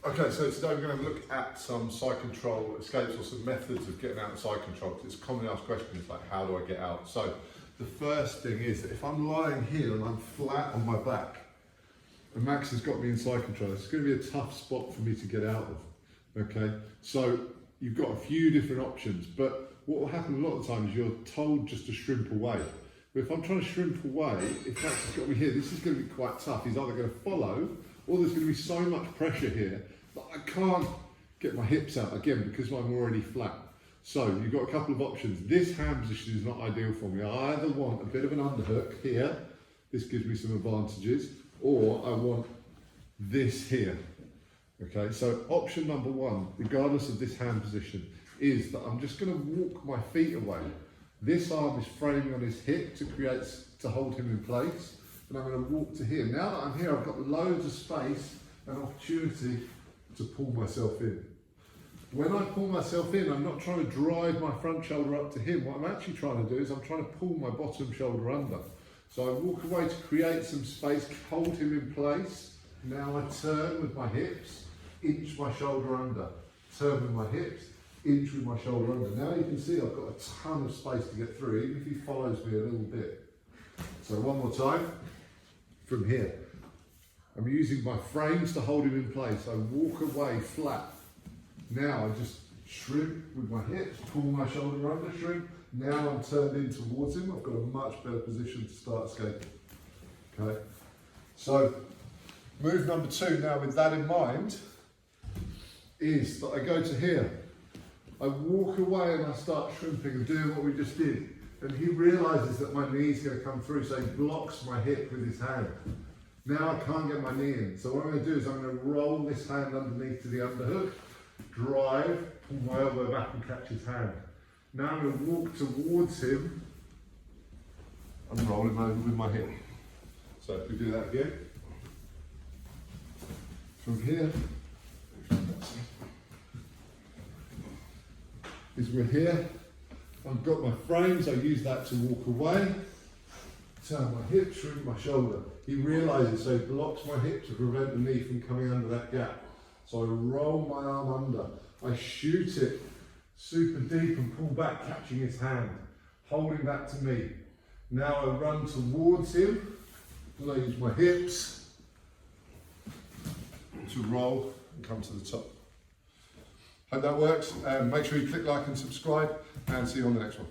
Okay, so today we're going to look at some side control escapes or some methods of getting out of side control. It's commonly asked questions like, how do I get out? So the first thing is that if I'm lying here and I'm flat on my back, and Max has got me in side control, it's going to be a tough spot for me to get out of. Okay, so you've got a few different options, but what will happen a lot of the time is you're told just to shrimp away. But if I'm trying to shrimp away, if Max has got me here, this is going to be quite tough. He's either going to follow, or there's going to be so much pressure here that I can't get my hips out again because I'm already flat. So you've got a couple of options. This hand position is not ideal for me. I either want a bit of an underhook here, this gives me some advantages, or I want this here. Okay, so option number one, regardless of this hand position, is that I'm just going to walk my feet away. This arm is framing on his hip to hold him in place, and I'm going to walk to here. Now that I'm here, I've got loads of space and opportunity to pull myself in. When I pull myself in, I'm not trying to drive my front shoulder up to him. What I'm actually trying to do is I'm trying to pull my bottom shoulder under. So I walk away to create some space, hold him in place. Now I turn with my hips, inch my shoulder under. Turn with my hips, inch with my shoulder under. Now you can see I've got a ton of space to get through, even if he follows me a little bit. So one more time, from here. I'm using my frames to hold him in place. I walk away flat. Now I just shrimp with my hips, pull my shoulder under, shrimp. Now I'm turned in towards him. I've got a much better position to start escaping. Okay. So move number two now with that in mind is that I go to here. I walk away and I start shrimping and doing what we just did. And he realizes that my knee's going to come through, so he blocks my hip with his hand. Now I can't get my knee in. So what I'm going to do is I'm going to roll this hand underneath to the underhook, drive, pull my elbow back and catch his hand. Now I'm going to walk towards him and roll him over with my hip. So if we do that again. From here, is we're here. I've got my frames, I use that to walk away. Turn my hip, shrink my shoulder. He realizes, so he blocks my hip to prevent the knee from coming under that gap. So I roll my arm under. I shoot it super deep and pull back, catching his hand, holding that to me. Now I run towards him, and I use my hips to roll and come to the top. Hope that works. Make sure you click like and subscribe, and see you on the next one.